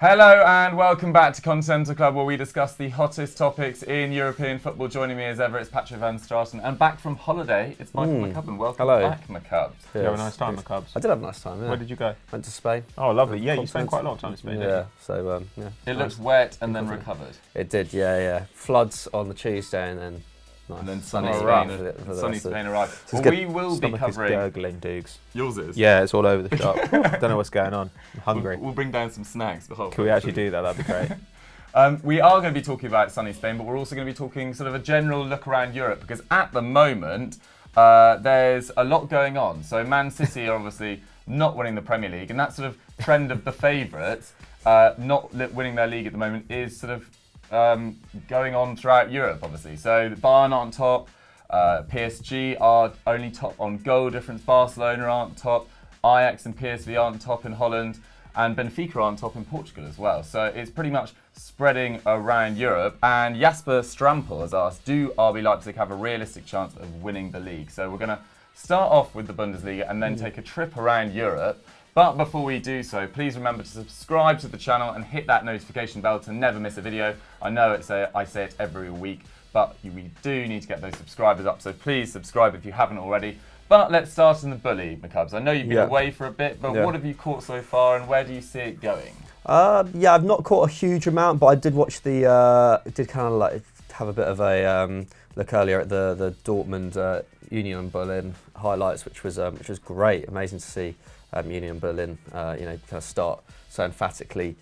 Hello and welcome back to Continental Club, where we discuss the hottest topics in European football. Joining me as ever, it's Patrick Van Straten, and back from holiday, it's Michael McCubbin. Welcome back, McCubbs. Did you have a nice time, McCubbs? I did have a nice time, yeah. Where did you go? Went to Spain. Oh, lovely. Yeah, you spent quite a lot of time in Spain, didn't you? So, yeah. It looked wet and then recovered. It did, yeah. Floods on the Tuesday and then nice. And then sunny sunny Spain arrived. Well, good. we will be Stomach covering... is gurgling, Dukes. Yours is? Yeah, it's all over the shop. Don't know what's going on. I'm hungry. We'll bring down some snacks. Can we actually do that? That'd be great. We are going to be talking about sunny Spain, but we're also going to be talking sort of a general look around Europe, because at the moment there's a lot going on. So Man City are obviously not winning the Premier League, and that sort of trend of the favourites not winning their league at the moment is sort of going on throughout Europe, obviously. So Bayern aren't top, PSG are only top on goal difference, Barcelona aren't top, Ajax and PSV aren't top in Holland, and Benfica are on top in Portugal as well. So it's pretty much spreading around Europe. And Jasper Strampel has asked, do RB Leipzig have a realistic chance of winning the league? So we're going to start off with the Bundesliga and then take a trip around Europe. But before we do so, please remember to subscribe to the channel and hit that notification bell to never miss a video. I know I say it every week, but we do need to get those subscribers up. So please subscribe if you haven't already. But let's start in the Bully, McCubbs. I know you've been away for a bit, but what have you caught so far and where do you see it going? I've not caught a huge amount, but I did watch did kind of like have a bit of a look earlier at the Dortmund Union Berlin highlights, which was great. Amazing to see Union Berlin, kind of start so emphatically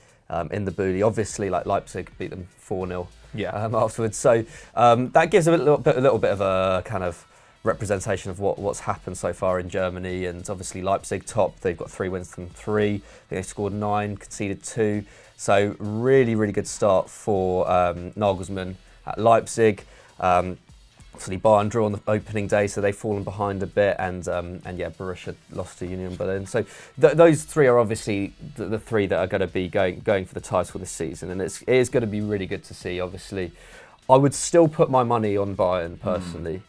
in the Bully. Obviously, like Leipzig beat them 4-0 afterwards. So that gives a little bit of a kind of representation of what's happened so far in Germany. And obviously Leipzig top, they've got 3 wins from 3. They scored 9, conceded 2. So really, really good start for Nagelsmann at Leipzig. Obviously Bayern drew on the opening day, so they've fallen behind a bit, and Borussia lost to Union Berlin. So those 3 are obviously the 3 that are going to be going for the title this season, and it is going to be really good to see. Obviously, I would still put my money on Bayern personally.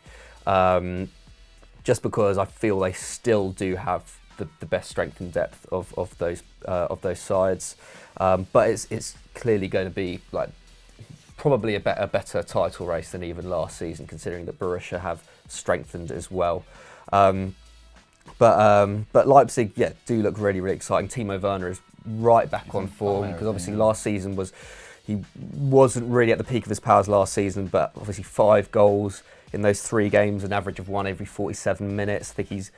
Just because I feel they still do have the best strength and depth of those sides, but it's clearly going to be like probably a better title race than even last season, considering that Borussia have strengthened as well. But Leipzig, do look really, really exciting. Timo Werner is right back on form, because obviously last season he wasn't really at the peak of his powers last season, but obviously 5 goals in those 3 games, an average of 1 every 47 minutes. I think he's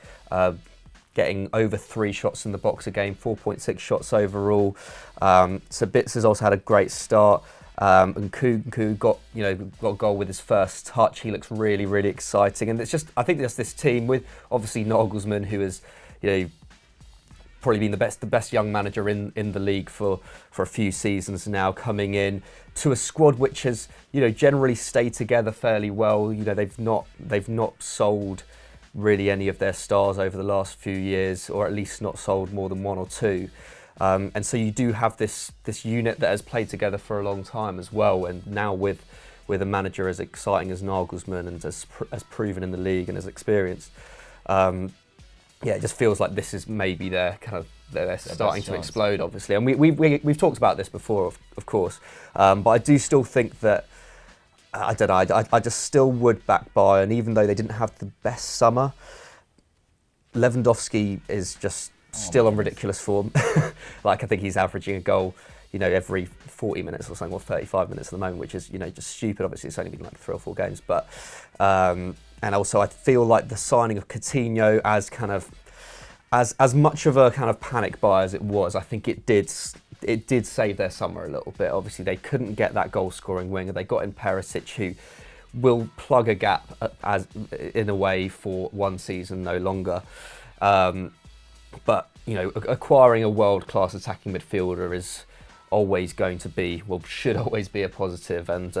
getting over 3 shots in the box a game, 4.6 shots overall. So Bitz has also had a great start. And Kunku got a goal with his first touch. He looks really, really exciting. And I think there's this team with obviously Nagelsmann, who has, probably been the best young manager in the league for a few seasons now, coming in to a squad which has generally stayed together fairly well. They've not sold really any of their stars over the last few years, or at least not sold more than 1 or 2. And so you do have this unit that has played together for a long time as well. And now with a manager as exciting as Nagelsmann and as proven in the league and as experienced, it just feels like this is maybe they're starting to explode, obviously. And we've talked about this before, of course. But I do still think that, I don't know, I just still would back Bayern, even though they didn't have the best summer. Lewandowski is just still on ridiculous form. I think he's averaging a goal, every 40 minutes or something, or 35 minutes at the moment, which is, just stupid. Obviously, it's only been like 3 or 4 games, but and also I feel like the signing of Coutinho as much of a kind of panic buy as it was, I think it did save their summer a little bit. Obviously, they couldn't get that goal-scoring winger. They got in Perisic, who will plug a gap in a way for 1 season, no longer. But acquiring a world-class attacking midfielder is always going to be, should always be a positive. And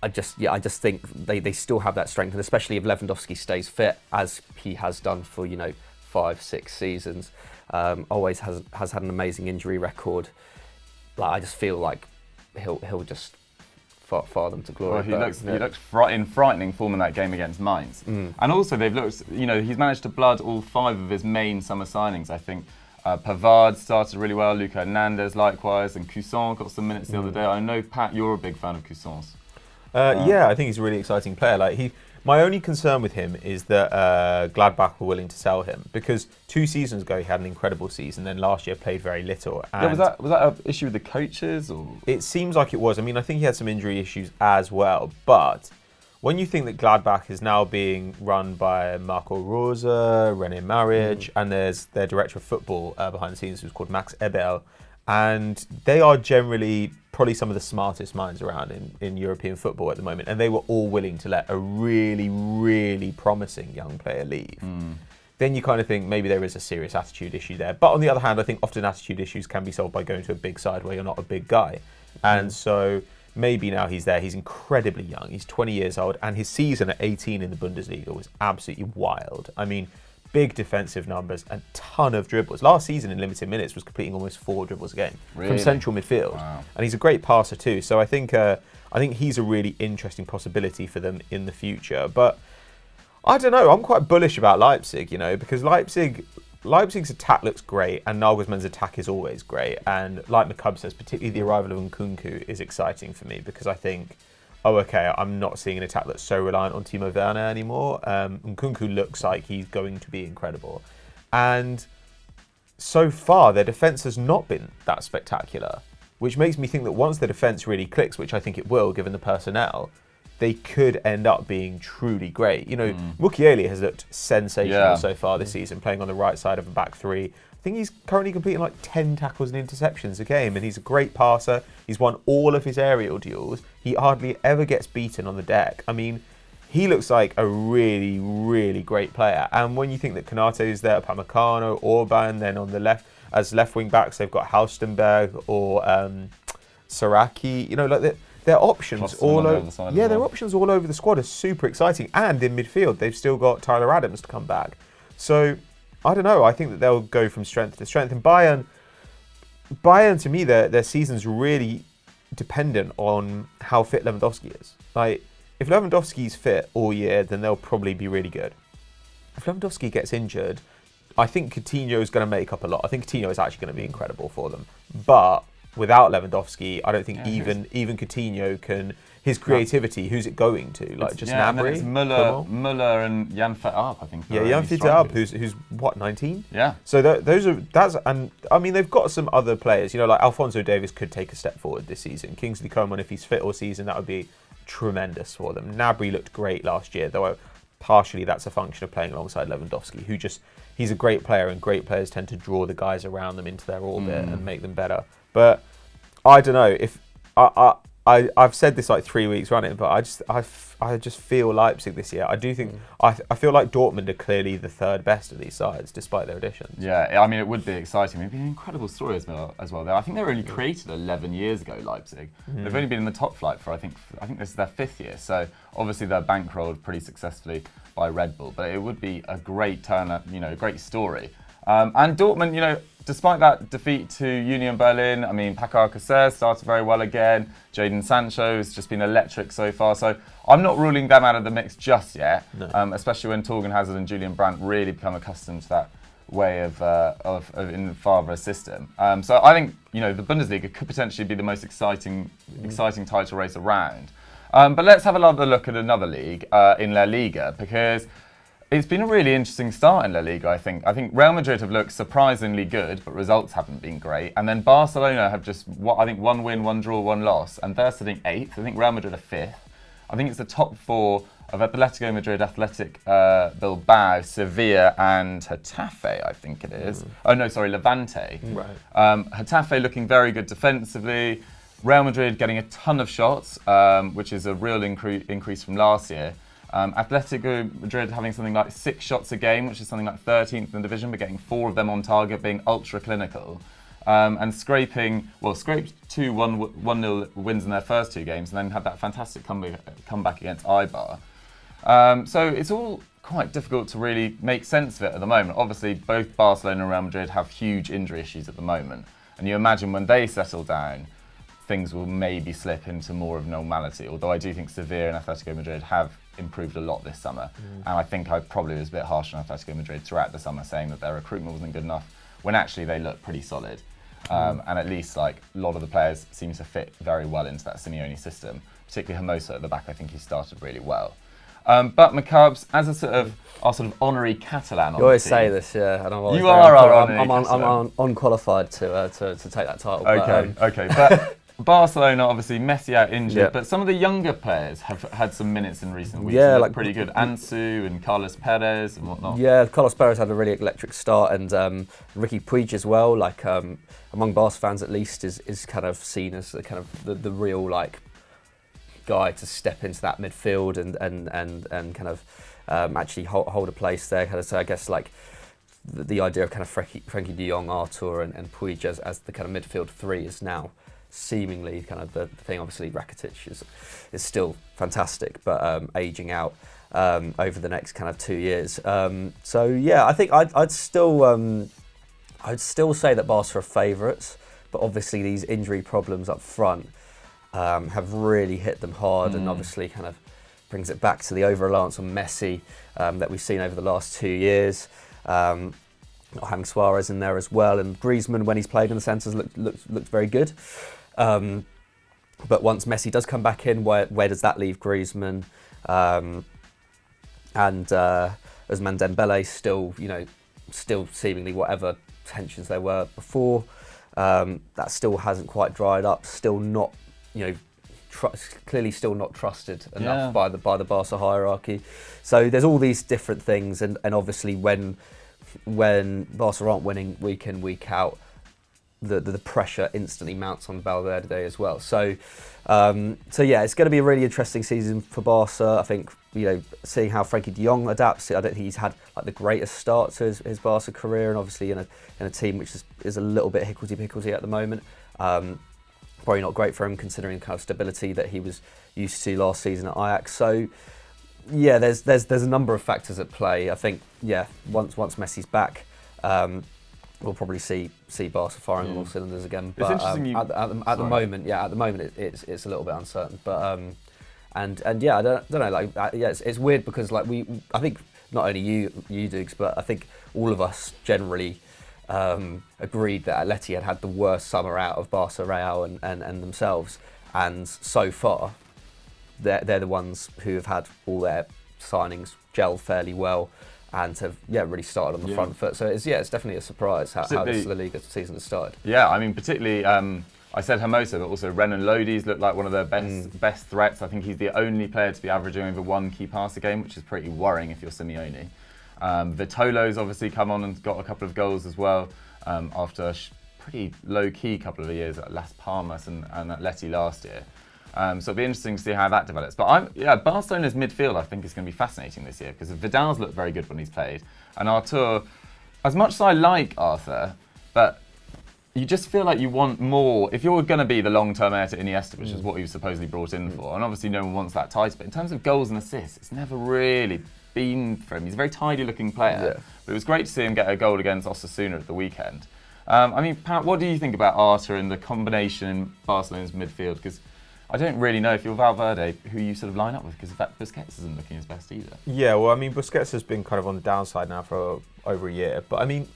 I just think they still have that strength, and especially if Lewandowski stays fit, as he has done for 5-6 seasons. Always has had an amazing injury record. I just feel like he'll just far them to glory. Well, he looks in frightening form in that game against Mainz. And also they've looked, he's managed to blood all 5 of his main summer signings, I think. Pavard started really well, Luca Hernandez likewise, and Cousin got some minutes the other day. I know, Pat, you're a big fan of Cousin's. Yeah, I think he's a really exciting player. My only concern with him is that Gladbach were willing to sell him, because 2 seasons ago he had an incredible season, then last year played very little. And was that an issue with the coaches, or? It seems like it was. I mean, I think he had some injury issues as well, but when you think that Gladbach is now being run by Marco Rosa, René Maric, and there's their director of football behind the scenes who's called Max Ebel, and they are generally probably some of the smartest minds around in European football at the moment, and they were all willing to let a really, really promising young player leave. Then you kind of think maybe there is a serious attitude issue there. But on the other hand, I think often attitude issues can be solved by going to a big side where you're not a big guy. And so maybe now he's there. He's incredibly young. He's 20 years old, and his season at 18 in the Bundesliga was absolutely wild. I mean, big defensive numbers, a ton of dribbles. Last season in limited minutes was completing almost 4 dribbles a game from central midfield. Wow. And he's a great passer too. So I think he's a really interesting possibility for them in the future. But I don't know. I'm quite bullish about Leipzig, because Leipzig's attack looks great, and Nagelsmann's attack is always great. And like McCubb says, particularly the arrival of Nkunku is exciting for me, because I think, I'm not seeing an attack that's so reliant on Timo Werner anymore. Nkunku looks like he's going to be incredible. And so far, their defence has not been that spectacular, which makes me think that once the defence really clicks, which I think it will, given the personnel, they could end up being truly great. Mukiele has looked sensational so far this season, playing on the right side of a back 3. I think he's currently completing like 10 tackles and interceptions a game, and he's a great passer. He's won all of his aerial duels. He hardly ever gets beaten on the deck. I mean, he looks like a really, really great player. And when you think that Konate is there, Upamecano, Orban, then on the left, as left wing backs, they've got Halstenberg or Saraki. Their options all over. Yeah, their options all over the squad are super exciting. And in midfield, they've still got Tyler Adams to come back. So I don't know. I think that they'll go from strength to strength. And Bayern to me, their season's really dependent on how fit Lewandowski is. Like, if Lewandowski's fit all year, then they'll probably be really good. If Lewandowski gets injured, I think Coutinho is going to make up a lot. I think Coutinho is actually going to be incredible for them. But without Lewandowski, I don't think even Coutinho can. His creativity, who's it going to? Like, just Gnabry? It's Muller and Jan Verarp, I think. Yeah, Jan Verarp, who's what, 19? Yeah. So and I mean, they've got some other players. Like Alphonso Davies could take a step forward this season. Kingsley Coman, if he's fit all season, that would be tremendous for them. Gnabry looked great last year, though partially that's a function of playing alongside Lewandowski, he's a great player, and great players tend to draw the guys around them into their orbit and make them better. But I don't know if I've said this like 3 weeks running, but I just feel Leipzig this year. I do think I feel like Dortmund are clearly the third best of these sides, despite their additions. Yeah, I mean, it would be exciting. It'd be an incredible story as well. I think they were only created 11 years ago, Leipzig. They've only been in the top flight for I think this is their 5th year. So obviously they're bankrolled pretty successfully by Red Bull, but it would be a great a great story. And Dortmund, despite that defeat to Union Berlin, I mean, Paco Alcacer started very well again. Jadon Sancho has just been electric so far. So I'm not ruling them out of the mix just yet, especially when Torgan Hazard and Julian Brandt really become accustomed to that way of in Favre's system. So I think, the Bundesliga could potentially be the most exciting title race around. But let's have another look at another league in La Liga, because it's been a really interesting start in La Liga, I think. I think Real Madrid have looked surprisingly good, but results haven't been great. And then Barcelona have just, 1 win, 1 draw, 1 loss, and they're sitting 8th. I think Real Madrid are 5th. I think it's the top 4 of Atletico Madrid, Athletic Bilbao, Sevilla, and Getafe, I think it is. Oh, no, sorry, Levante. Right. Getafe looking very good defensively. Real Madrid getting a ton of shots, which is a real increase from last year. Atletico Madrid having something like 6 shots a game, which is something like 13th in the division, but getting 4 of them on target, being ultra clinical. And scraped 2 1-0 wins in their first 2 games, and then had that fantastic comeback against Eibar. So it's all quite difficult to really make sense of it at the moment. Obviously, both Barcelona and Real Madrid have huge injury issues at the moment. And you imagine when they settle down, things will maybe slip into more of normality. Although I do think Sevilla and Atletico Madrid have improved a lot this summer. And I think I probably was a bit harsh on Atletico Madrid throughout the summer, saying that their recruitment wasn't good enough. when actually they look pretty solid. And at least like a lot of the players seem to fit very well into that Simeone system, particularly Hermoso at the back. I think he started really well. But Macabs, as our sort of honorary Catalan on You always the say team, this, yeah, and I'm always You are our honorary I'm unqualified to take that title. Okay. But Barcelona, obviously, Messi out injured, Yeah. but some of the younger players have had some minutes in recent weeks. Yeah, and like pretty good. Ansu and Carlos Perez and whatnot. Yeah, Carlos Perez had a really electric start, and Ricky Puig as well. Like among Barca fans, at least, is kind of seen as the real like guy to step into that midfield and kind of actually hold a place there. Kind of, so I guess like the idea of kind of Frankie De Jong, Artur, and Puig as the kind of midfield three is now seemingly kind of the thing. Obviously, Rakitic is still fantastic, but aging out over the next kind of 2 years. So yeah, I think I'd still say that Barca are favourites, but obviously these injury problems up front have really hit them hard, and obviously kind of brings it back to the over-reliance on Messi that we've seen over the last 2 years. Not having Suarez in there as well, and Griezmann, when he's played in the centres, looked very good. But once Messi does come back in, where does that leave Griezmann? And Ousmane Dembele still seemingly whatever tensions there were before, that still hasn't quite dried up. Still not, clearly still not trusted enough by the Barca hierarchy. So there's all these different things, and obviously when Barca aren't winning week in, week out, the pressure instantly mounts on Valverde as well. So yeah, it's going to be a really interesting season for Barca. I think, seeing how Frankie De Jong adapts. I don't think he's had like the greatest start to his Barca career, and obviously in a team which is a little bit hickledy-pickledy at the moment. Probably not great for him considering the kind of stability that he was used to last season at Ajax. So yeah, there's a number of factors at play. I think once Messi's back, we'll probably see Barca firing on all cylinders again. But it's interesting at the moment, it's a little bit uncertain. But and yeah, I don't know. Like it's weird because like I think not only you Dukes, but I think all of us generally agreed that Atleti had the worst summer out of Barca, Real, and themselves. And so far, they're the ones who have had all their signings gel fairly well, and have really started on the front foot. So it's definitely a surprise how this La Liga season has started. Yeah, I mean particularly I said Hermoso, but also Renan Lodi's looked like one of their best threats. I think he's the only player to be averaging over one key pass a game, which is pretty worrying if you're Simeone. Vitolo's obviously come on and got a couple of goals as well after a pretty low-key couple of years at Las Palmas and Atleti last year. So it'll be interesting to see how that develops. But Barcelona's midfield I think is going to be fascinating this year because Vidal's looked very good when he's played. And Artur, as much as I like Arthur, but you just feel like you want more. If you're going to be the long-term heir to Iniesta, which is what he was supposedly brought in for, and obviously no one wants that title, but in terms of goals and assists, it's never really been for him. He's a very tidy-looking player, but it was great to see him get a goal against Osasuna at the weekend. I mean, Pat, what do you think about Arthur and the combination in Barcelona's midfield? Because I don't really know if you're Valverde, who you sort of line up with, because Busquets isn't looking his best either. Yeah, well, I mean, Busquets has been kind of on the downside now for over a year, but I mean,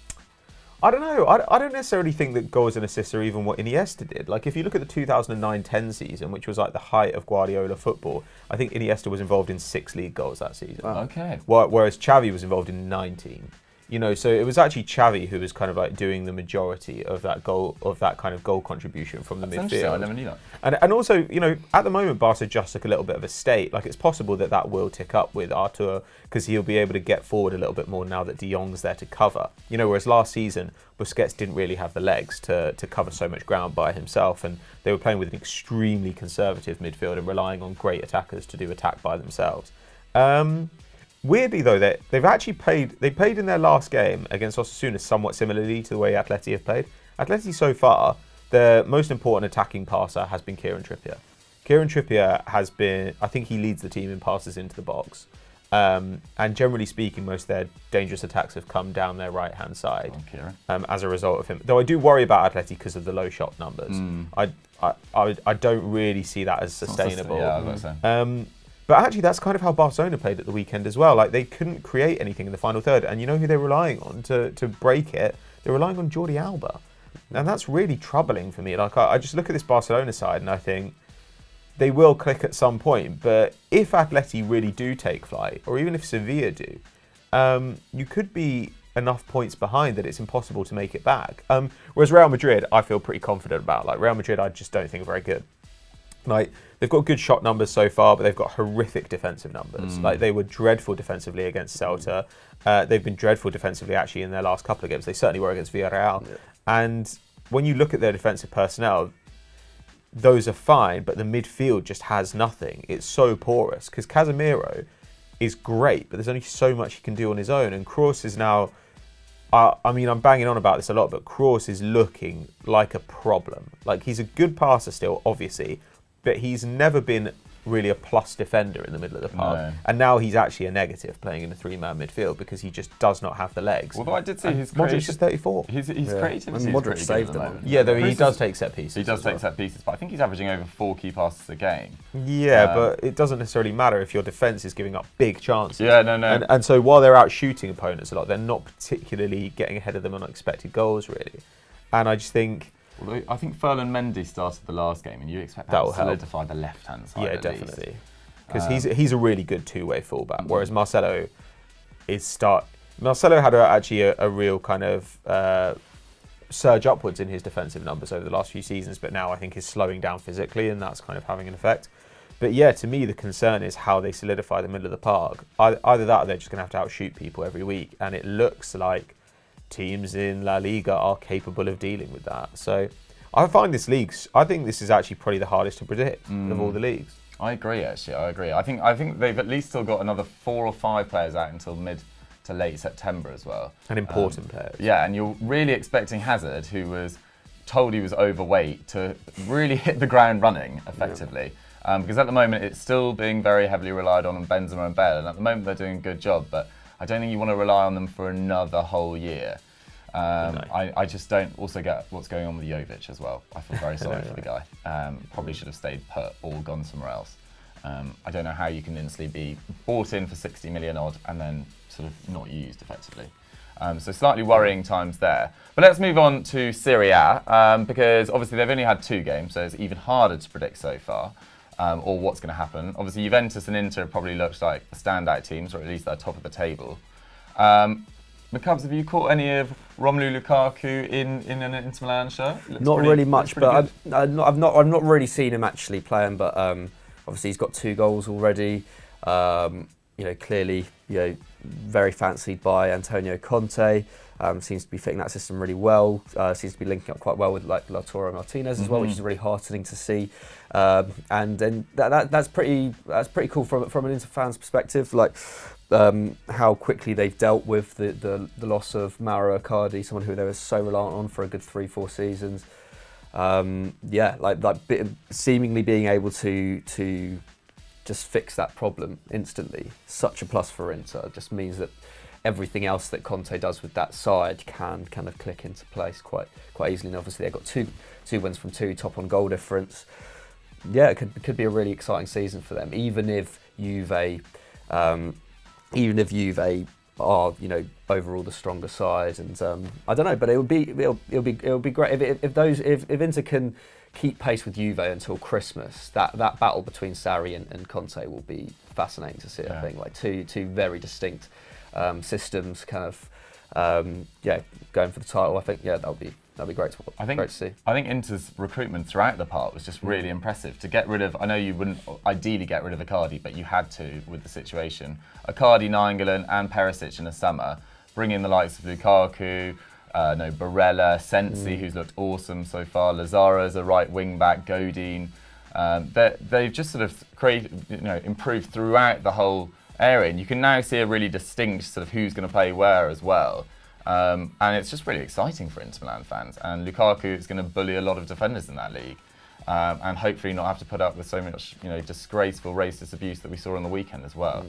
I don't know. I don't necessarily think that goals and assists are even what Iniesta did. Like, if you look at the 2009-10 season, which was like the height of Guardiola football, I think Iniesta was involved in 6 league goals that season. Oh, okay. Whereas Xavi was involved in 19. So it was actually Xavi who was kind of like doing the majority of that kind of goal contribution from the midfield. I never knew that. And also, at the moment, Barca just took a little bit of a state. Like, it's possible that will tick up with Artur because he'll be able to get forward a little bit more now that De Jong's there to cover. Whereas last season, Busquets didn't really have the legs to cover so much ground by himself, and they were playing with an extremely conservative midfield and relying on great attackers to do attack by themselves. Weirdly though, they've actually played in their last game against Osasuna somewhat similarly to the way Atleti have played. Atleti so far, their most important attacking passer has been Kieran Trippier. Kieran Trippier has been, I think he leads the team in passes into the box. And generally speaking, most of their dangerous attacks have come down their right-hand side as a result of him. Though I do worry about Atleti because of the low shot numbers. I don't really see that as sustainable. Yeah, I was going to say. But actually, that's kind of how Barcelona played at the weekend as well. Like, they couldn't create anything in the final third. And you know who they're relying on to break it? they're relying on Jordi Alba. And that's really troubling for me. Like, I just look at this Barcelona side and I think they will click at some point. But if Atleti really do take flight, or even if Sevilla do, you could be enough points behind that it's impossible to make it back. Whereas Real Madrid, I feel pretty confident about. Like, Real Madrid, I just don't think are very good. Like, they've got good shot numbers so far, but they've got horrific defensive numbers. Like, they were dreadful defensively against Celta. They've been dreadful defensively, actually, in their last couple of games. They certainly were against Villarreal. Yeah. And when you look at their defensive personnel, those are fine, but the midfield just has nothing. It's so porous, because Casemiro is great, but there's only so much he can do on his own. And Kroos is now... I mean, I'm banging on about this a lot, but Kroos is looking like a problem. Like, he's a good passer still, obviously, but he's never been really a plus defender in the middle of the park. No. And now he's actually a negative playing in a three-man midfield because he just does not have the legs. Although I did see his Modric is 34. His creativity is Modric saved them. Yeah, though he does take set pieces. He does take set pieces, but I think he's averaging over 4 key passes a game. Yeah, but it doesn't necessarily matter if your defence is giving up big chances. Yeah, no. And so while they're out shooting opponents a lot, they're not particularly getting ahead of them on expected goals, really. And I just think... Although I think Ferland Mendy started the last game, and you expect that to solidify the left-hand side. Yeah, definitely. Because he's a really good two-way fullback, whereas Marcelo Marcelo had actually a real kind of surge upwards in his defensive numbers over the last few seasons, but now I think is slowing down physically, and that's kind of having an effect. But yeah, to me, the concern is how they solidify the middle of the park. Either that, or they're just going to have to outshoot people every week, and it looks like teams in La Liga are capable of dealing with that. So I find this league, I think this is actually probably the hardest to predict of all the leagues. I agree, actually. I agree. I think they've at least still got another 4 or 5 players out until mid to late September as well. And important players. Yeah, and you're really expecting Hazard, who was told he was overweight, to really hit the ground running effectively. Yeah. Because at the moment it's still being very heavily relied on Benzema and Bale, and at the moment they're doing a good job, but I don't think you want to rely on them for another whole year. No. I just don't also get what's going on with Jovic as well. I feel very sorry for the guy. Probably should have stayed put or gone somewhere else. I don't know how you can instantly be bought in for 60 million odd and then sort of not used effectively. So slightly worrying times there. But let's move on to Serie A, because obviously they've only had 2 games, so it's even harder to predict so far, or what's going to happen. Obviously Juventus and Inter probably looks like the standout teams, or at least they're top of the table. McCubs, have you caught any of Romelu Lukaku in an Inter Milan shirt? Not really much, but I've not really seen him actually playing. But obviously he's got 2 goals already. Clearly, very fancied by Antonio Conte. Seems to be fitting that system really well. Seems to be linking up quite well with like Lautaro Martinez as well, which is really heartening to see. And then that's pretty cool from an Inter fan's perspective. Like. How quickly they've dealt with the loss of Mauro Icardi, someone who they were so reliant on for a good 3-4 seasons. Seemingly being able to just fix that problem instantly, such a plus for Inter. Just means that everything else that Conte does with that side can kind of click into place quite easily. And obviously they've got two wins from 2, top on goal difference. Yeah, it could be a really exciting season for them, even if Juve are, overall the stronger side, and I don't know, but it'll be great if Inter can keep pace with Juve until Christmas. That battle between Sarri and Conte will be fascinating to see. Yeah. I think like two very distinct systems, kind of going for the title. I think that'll be great to see. I think Inter's recruitment throughout the part was just really impressive. To get rid of, I know you wouldn't ideally get rid of Icardi, but you had to with the situation. Icardi, Nainggolan and Perisic in the summer, bring in the likes of Lukaku, Barella, Sensi, who's looked awesome so far, Lazaro as a right wing back, Godin. They've just sort of improved throughout the whole area, and you can now see a really distinct sort of who's going to play where as well. And it's just really exciting for Inter Milan fans. And Lukaku is going to bully a lot of defenders in that league, and hopefully not have to put up with so much, disgraceful racist abuse that we saw on the weekend as well,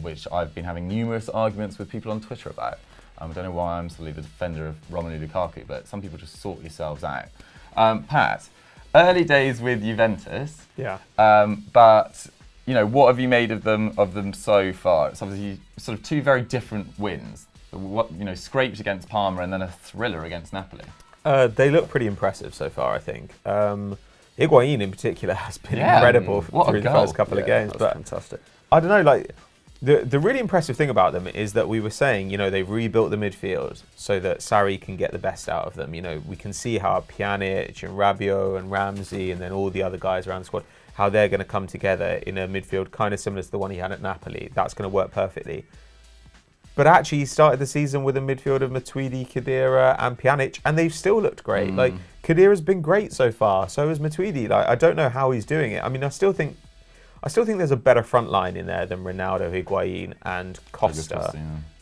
which I've been having numerous arguments with people on Twitter about. I don't know why I'm solely the defender of Romelu Lukaku, but some people just sort yourselves out. Pat, early days with Juventus. Yeah. But what have you made of them so far? It's obviously sort of 2 very different wins. scraped against Parma and then a thriller against Napoli. They look pretty impressive so far, I think. Higuain in particular has been incredible through the first couple of games. But fantastic. I don't know, like the really impressive thing about them is that we were saying, they've rebuilt the midfield so that Sarri can get the best out of them. We can see how Pjanic and Rabiot and Ramsey and then all the other guys around the squad, how they're going to come together in a midfield kind of similar to the one he had at Napoli. That's going to work perfectly. But actually, he started the season with a midfield of Matuidi, Khedira, and Pjanic, and they've still looked great. Like Khedira's been great so far. So has Matuidi. Like I don't know how he's doing it. I mean, I still think there's a better front line in there than Ronaldo, Higuain, and Costa.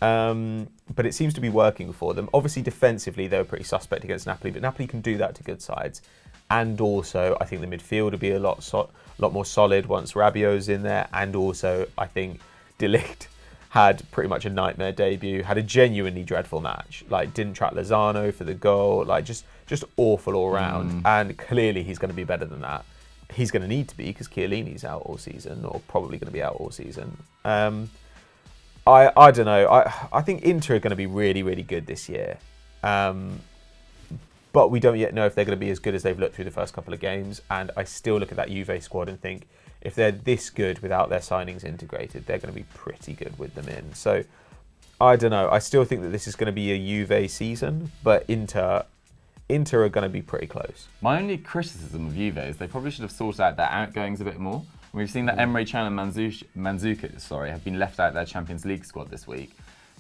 But it seems to be working for them. Obviously, defensively, they were pretty suspect against Napoli, but Napoli can do that to good sides. And also, I think the midfield will be a lot more solid once Rabiot's in there. And also, I think De Ligt had pretty much a nightmare debut, had a genuinely dreadful match. Like, didn't track Lozano for the goal. Like, just awful all round. And clearly, he's going to be better than that. He's going to need to be because Chiellini's out all season, or probably going to be out all season. I don't know. I think Inter are going to be really, really good this year. But we don't yet know if they're going to be as good as they've looked through the first couple of games. And I still look at that Juve squad and think, if they're this good without their signings integrated, they're going to be pretty good with them in. So, I don't know. I still think that this is going to be a Juve season, but Inter are going to be pretty close. My only criticism of Juve is they probably should have sorted out their outgoings a bit more. We've seen that Emre Can and Mandzukic have been left out of their Champions League squad this week.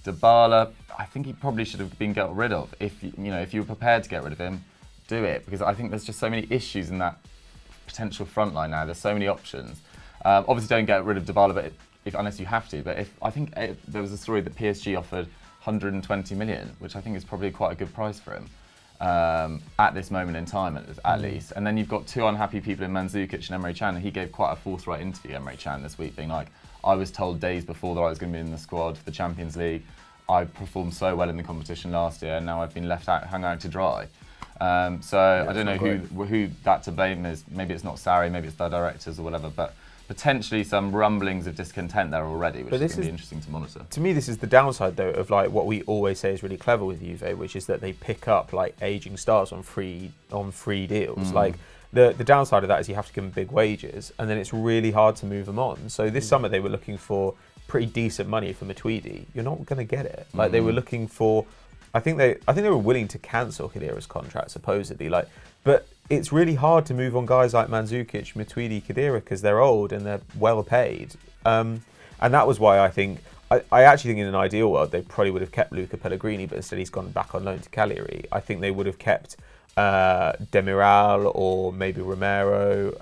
Dybala, I think he probably should have been got rid of. If you were prepared to get rid of him, do it, because I think there's just so many issues in that potential front line now. There's so many options. Obviously, don't get rid of Dybala, but unless you have to. But there was a story that PSG offered 120 million, which I think is probably quite a good price for him at this moment in time, at least. And then you've got two unhappy people in Mandzukic and Emre Can. And he gave quite a forthright interview, Emre Can, this week, being like, I was told days before that I was going to be in the squad for the Champions League. I performed so well in the competition last year, and now I've been hung out to dry. So I don't know who that to blame is. Maybe it's not Sarri, maybe it's the directors or whatever, but potentially some rumblings of discontent there already, which is going to be interesting to monitor. To me, this is the downside, though, of like what we always say is really clever with Juve, which is that they pick up like aging stars on free deals. Like the downside of that is you have to give them big wages, and then it's really hard to move them on. So this summer they were looking for pretty decent money for Matuidi. You're not going to get it. Like they were looking for. I think they were willing to cancel Khedira's contract supposedly. But it's really hard to move on guys like Mandzukic, Matuidi, Khedira because they're old and they're well paid. And that was why I think I actually think in an ideal world they probably would have kept Luca Pellegrini, but instead he's gone back on loan to Cagliari. I think they would have kept Demiral or maybe Romero,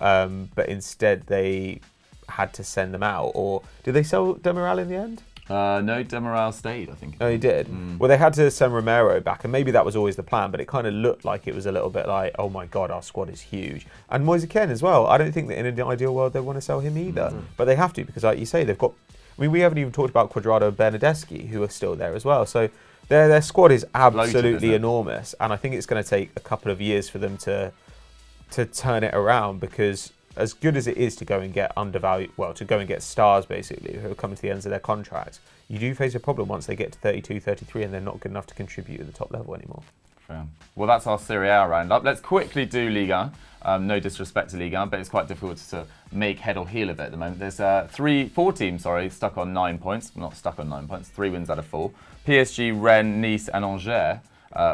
but instead they had to send them out. Or did they sell Demiral in the end? No, Demiral stayed, I think. Oh, he did? Well, they had to send Romero back, and maybe that was always the plan, but it kind of looked like it was a little bit like, oh my God, our squad is huge. And Moise Kean as well. I don't think that in an ideal world they want to sell him either. But they have to, because like you say, they've got... I mean, we haven't even talked about Cuadrado and Bernardeschi, who are still there as well. So their squad is absolutely enormous, and I think it's going to take a couple of years for them to turn it around, because as good as it is to go and get to go and get stars basically who are coming to the ends of their contracts, you do face a problem once they get to 32, 33 and they're not good enough to contribute at the top level anymore. Fair. Well, that's our Serie A roundup. Let's quickly do Liga. No disrespect to Liga, but it's quite difficult to make head or heel of it at the moment. There's four teams stuck on 9 points. Not stuck on 9 points, 3 wins out of 4. PSG, Rennes, Nice and Angers,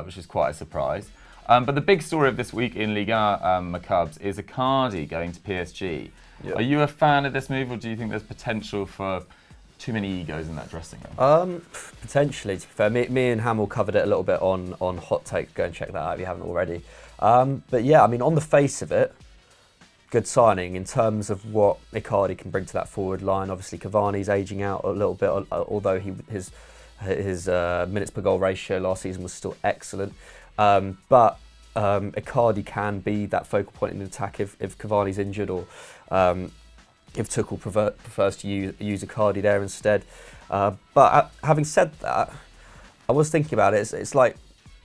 which is quite a surprise. But the big story of this week in Liga, Macubs, is Icardi going to PSG. Yep. Are you a fan of this move, or do you think there's potential for too many egos in that dressing room? Potentially, to be fair. Me and Hamill covered it a little bit on Hot Take. Go and check that out if you haven't already. But yeah, I mean, on the face of it, good signing in terms of what Icardi can bring to that forward line. Obviously, Cavani's ageing out a little bit, although his minutes per goal ratio last season was still excellent. But Icardi can be that focal point in the attack if Cavani's injured, or if Tuchel prefers to use Icardi there instead. But having said that, I was thinking about it. It's like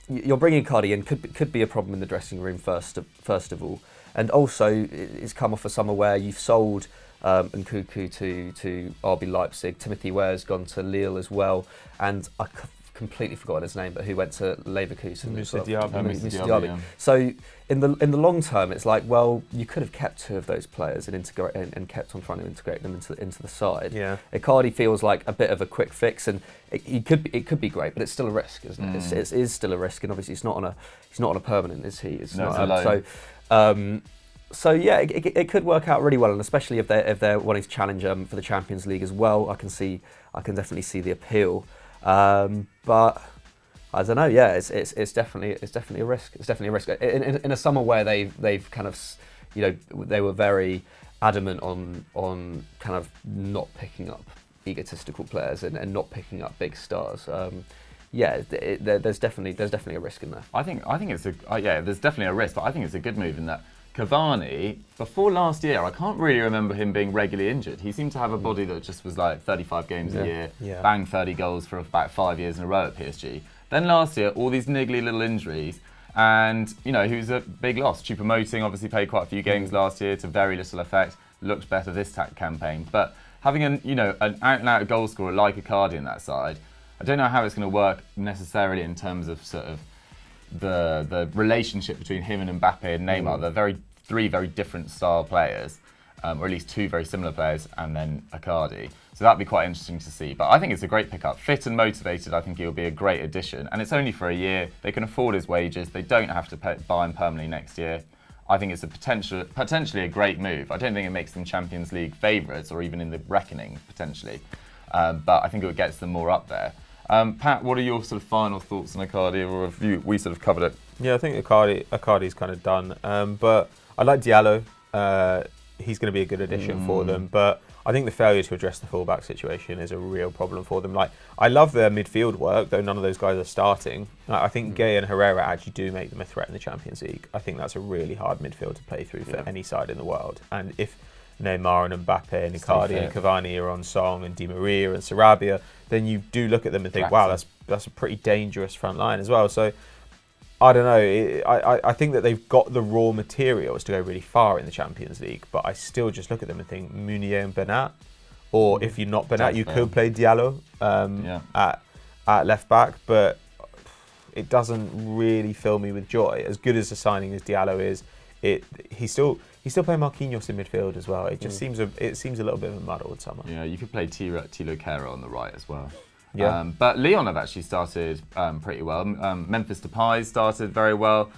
you're bringing Icardi in could be a problem in the dressing room first of all, and also it's come off a summer where you've sold Nkunku to RB Leipzig. Timothy Weah's gone to Lille as well, and I completely forgotten his name, but who went to Leverkusen. Moussa Diaby. Moussa Diaby, yeah. So in the long term, it's like, well, you could have kept two of those players and kept on trying to integrate them into the side. Yeah. Icardi feels like a bit of a quick fix, and it could be great, but it's still a risk, isn't it? It is still a risk, and obviously he's not on a permanent, is he? It's no, not. It's a loan. So yeah, it could work out really well, and especially if they're wanting to challenge for the Champions League as well. I can definitely see the appeal, but I don't know. Yeah, it's definitely a risk. It's definitely a risk in a summer where they've kind of, you know, they were very adamant on kind of not picking up egotistical players and not picking up big stars. There's definitely a risk in there. I think it's there's definitely a risk, but I think it's a good move in that Cavani, before last year, I can't really remember him being regularly injured. He seemed to have a body that just was like 35 games a year, bang 30 goals for about 5 years in a row at PSG. Then last year, all these niggly little injuries, and he was a big loss. Choupo-Moting obviously played quite a few games last year to very little effect. Looked better this campaign, but having an out-and-out goal scorer like Icardi in that side, I don't know how it's going to work necessarily in terms of sort of the relationship between him and Mbappe and Neymar. They're three very different style players, or at least two very similar players, and then Icardi. So that'd be quite interesting to see. But I think it's a great pickup. Fit and motivated, I think he'll be a great addition. And it's only for a year. They can afford his wages. They don't have to buy him permanently next year. I think it's potentially a great move. I don't think it makes them Champions League favourites or even in the reckoning, potentially. But I think it gets them more up there. Pat, what are your sort of final thoughts on Icardi? Or we sort of covered it. Yeah, I think Icardi's kind of done. But I like Diallo. He's going to be a good addition for them. But I think the failure to address the fullback situation is a real problem for them. Like, I love their midfield work, though none of those guys are starting. I think Gay and Herrera actually do make them a threat in the Champions League. I think that's a really hard midfield to play through for any side in the world. And if Neymar and Mbappe and Icardi and Cavani are on song and Di Maria and Sarabia, then you do look at them and think, wow, that's a pretty dangerous front line as well. So I don't know. I think that they've got the raw materials to go really far in the Champions League, but I still just look at them and think Meunier and Bernat, or if you're not Bernat, you could play Diallo at left back, but it doesn't really fill me with joy. As good as a signing as Diallo is, he's still playing Marquinhos in midfield as well. It just seems a little bit of a muddled summer. Yeah, you could play Thilo Kehrer on the right as well. Yeah. But Lyon have actually started pretty well. Memphis Depay started very well.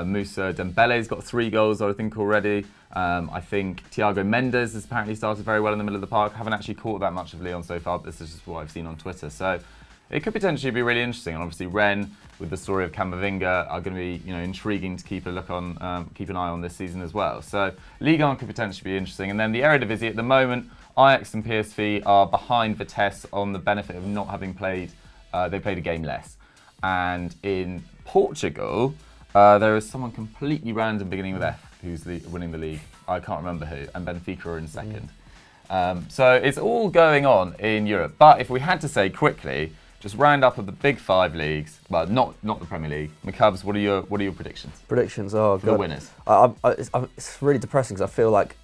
Moussa Dembele's got 3 goals, I think, already. I think Thiago Mendes has apparently started very well in the middle of the park. Haven't actually caught that much of Lyon so far, but this is just what I've seen on Twitter. So it could potentially be really interesting. And obviously Rennes, with the story of Camavinga, are going to be intriguing to keep an eye on this season as well. So Ligue 1 could potentially be interesting. And then the Eredivisie at the moment, Ajax and PSV are behind Vitesse on the benefit of not having played. They played a game less. And in Portugal, there is someone completely random beginning with F who's winning the league. I can't remember who. And Benfica are in second. So it's all going on in Europe. But if we had to say quickly, just round up of the big 5 leagues. Well, not the Premier League. McCubs, what are your predictions? Predictions, oh for the winners. It's really depressing because I feel like,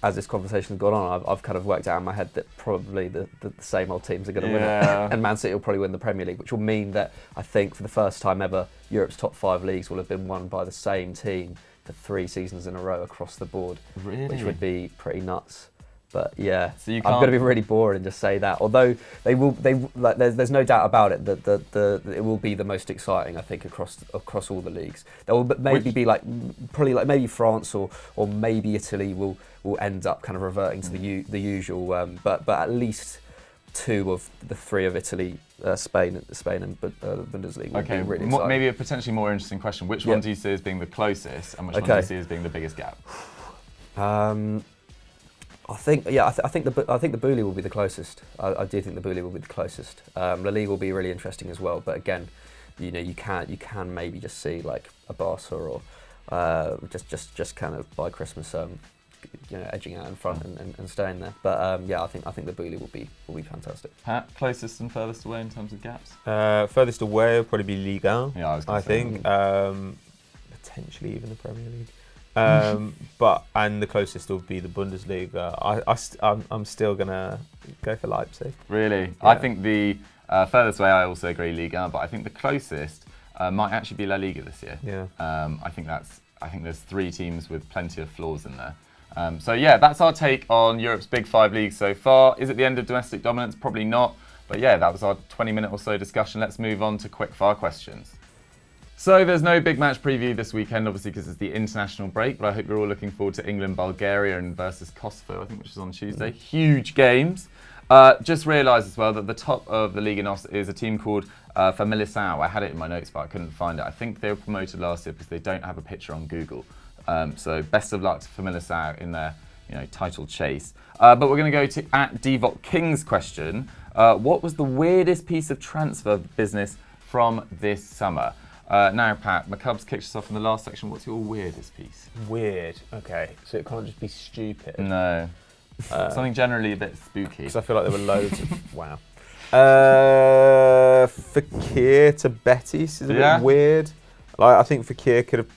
as this conversation has gone on, I've kind of worked out in my head that probably the same old teams are going to win it. And Man City will probably win the Premier League, which will mean that I think for the first time ever, Europe's top 5 leagues will have been won by the same team for 3 seasons in a row across the board, which would be pretty nuts. But yeah, so I'm going to be really boring and just say that. Although there's no doubt about it that it will be the most exciting, I think, across all the leagues. There will maybe be probably maybe France or maybe Italy will end up kind of reverting to the usual. But at least 2 of the 3 of Italy, Spain and Bundesliga. Okay, really exciting. Maybe a potentially more interesting question. Which one do you see as being the closest, and which one do you see as being the biggest gap? I think the Bully will be the closest. I do think the Bully will be the closest. La Liga will be really interesting as well. But again, you can maybe just see like a Barca or just kind of by Christmas, edging out in front and staying there. But I think the Bully will be fantastic. Pat, closest and furthest away in terms of gaps? Furthest away will probably be Ligue 1. Yeah, I think potentially even the Premier League. And the closest will be the Bundesliga. I'm still gonna go for Leipzig. Really, yeah. I think the Furthest away, I also agree Liga, but I think the closest might actually be La Liga this year. Yeah. I think there's 3 teams with plenty of flaws in there. So yeah, that's our take on Europe's big 5 leagues so far. Is it the end of domestic dominance? Probably not. But yeah, that was our 20-minute or so discussion. Let's move on to quick-fire questions. So there's no big match preview this weekend, obviously, because it's the international break, but I hope you're all looking forward to England, Bulgaria and versus Kosovo, I think, which is on Tuesday. Huge games. Just realised as well that the top of the Liga NOS is a team called Famalicão. I had it in my notes, but I couldn't find it. I think they were promoted last year because they don't have a picture on Google. So best of luck to Famalicão in their title chase. But we're going to go to @Devoc King's question. What was the weirdest piece of transfer business from this summer? Now, Pat, McCubbs kicked us off in the last section. What's your weirdest piece? Weird. Okay, so it can't just be stupid. No. Something generally a bit spooky. Because I feel like there were loads of... Wow. Fekir to Betis is a bit weird. Like, I think Fekir could have...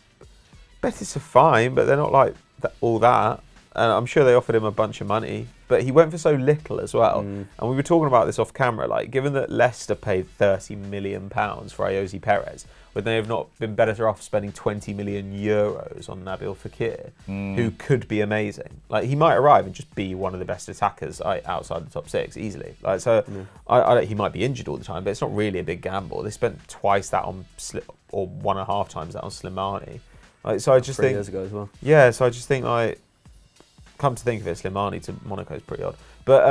Betis are fine, but they're not like all that. And I'm sure they offered him a bunch of money. But he went for so little as well. And we were talking about this off camera. Like, given that Leicester paid £30 million for Ayoze Perez, would they have not been better off spending €20 million on Nabil Fekir, who could be amazing? Like, he might arrive and just be one of the best attackers outside the top 6 easily. Like, so he might be injured all the time, but it's not really a big gamble. They spent twice that on or 1.5 times that on Slimani. Like, so I just 3 think years ago as well. Yeah, so I just think like. Come to think of it, Slimani to Monaco is pretty odd, but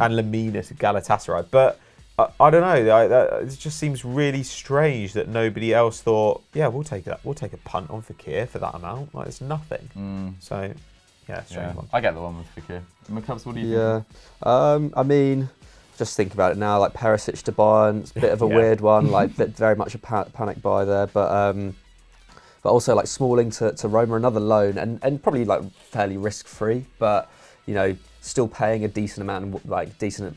and Lamina to Galatasaray. But I don't know. It just seems really strange that nobody else thought, yeah, we'll take that. We'll take a punt on Fekir for that amount. Like, it's nothing. So, yeah, strange one. I get the one with Fekir. McCubbs, what do you think? I mean, just think about it now. Like Perisic to Bayern, it's a bit of a weird one. Like, very much a panic buy there, but also like Smalling to Roma, another loan, and probably like fairly risk-free, but still paying a decent amount, like decent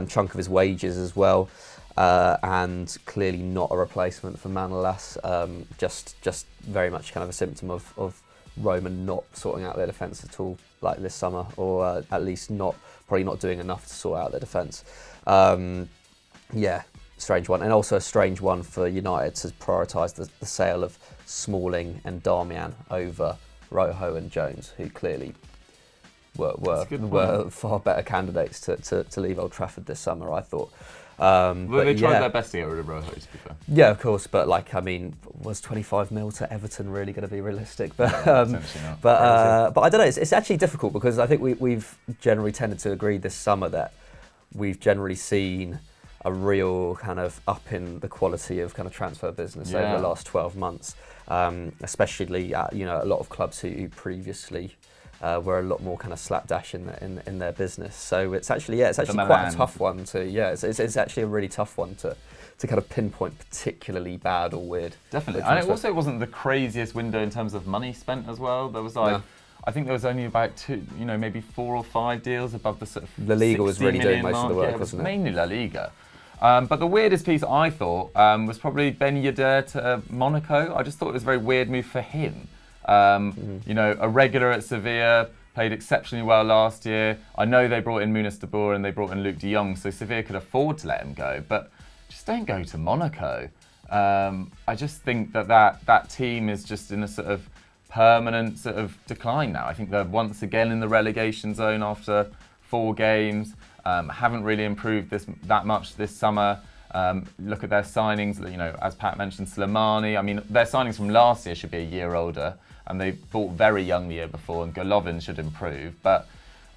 chunk of his wages as well, and clearly not a replacement for Manolas. Just very much kind of a symptom of Roma not sorting out their defence at all, like this summer, or at least probably not doing enough to sort out their defence. Strange one, and also a strange one for United to prioritise the sale of Smalling and Darmian over Rojo and Jones, who clearly were far better candidates to leave Old Trafford this summer, I thought. They tried their best to get rid of Rojo, to be fair. Yeah, of course, but was 25 mil to Everton really going to be realistic? But but I don't know. It's actually difficult because I think we've generally tended to agree this summer that we've generally seen a real kind of up in the quality of kind of transfer business over the last 12 months, especially at, a lot of clubs who previously were a lot more kind of slapdash in their business. So it's actually quite a tough one to it's actually a really tough one to kind of pinpoint particularly bad or weird. Definitely, and it also wasn't the craziest window in terms of money spent as well. There was I think there was only about 2, maybe 4 or 5 deals above the sort of La Liga was really doing most of the work, wasn't it? Mainly La Liga. But the weirdest piece I thought was probably Ben Yedder to Monaco. I just thought it was a very weird move for him. A regular at Sevilla, played exceptionally well last year. I know they brought in Munis de Boer and they brought in Luke de Jong, so Sevilla could afford to let him go. But just don't go to Monaco. I just think that team is just in a sort of permanent sort of decline now. I think they're once again in the relegation zone after 4 games. Haven't really improved that much this summer. Look at their signings, as Pat mentioned, Slimani. I mean, their signings from last year should be a year older, and they bought very young the year before, and Golovin should improve. But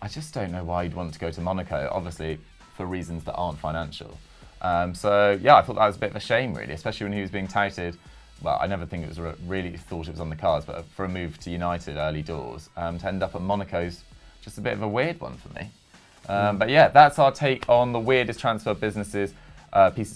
I just don't know why you'd want to go to Monaco, obviously for reasons that aren't financial. I thought that was a bit of a shame, really, especially when he was being touted. Well, I never think it was really thought it was on the cards, but for a move to United early doors, to end up at Monaco's just a bit of a weird one for me. But yeah, that's our take on the weirdest transfer pieces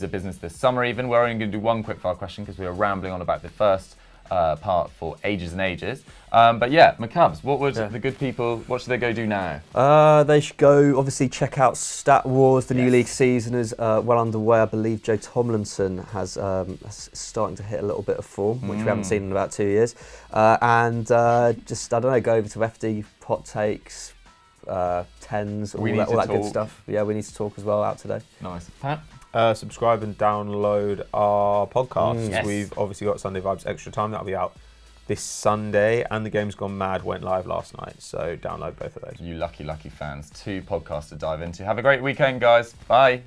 of business this summer even. We're only going to do one quickfire question because we were rambling on about the first part for ages and ages. But yeah, McCubbs, what would the good people, what should they go do now? They should go, obviously, check out Stat Wars. The new league season is well underway. I believe Joe Tomlinson has starting to hit a little bit of form, which we haven't seen in about 2 years. And just, I don't know, go over to FD Hot Takes, tens, all We need that, to all that good talk. stuff. Yeah, we need to talk as well out today. Nice. Pat? Subscribe and download our podcasts. Yes. We've obviously got Sunday Vibes Extra Time. That'll be out this Sunday. And The Game's Gone Mad went live last night. So download both of those. You lucky, lucky fans. 2 podcasts to dive into. Have a great weekend, guys. Bye.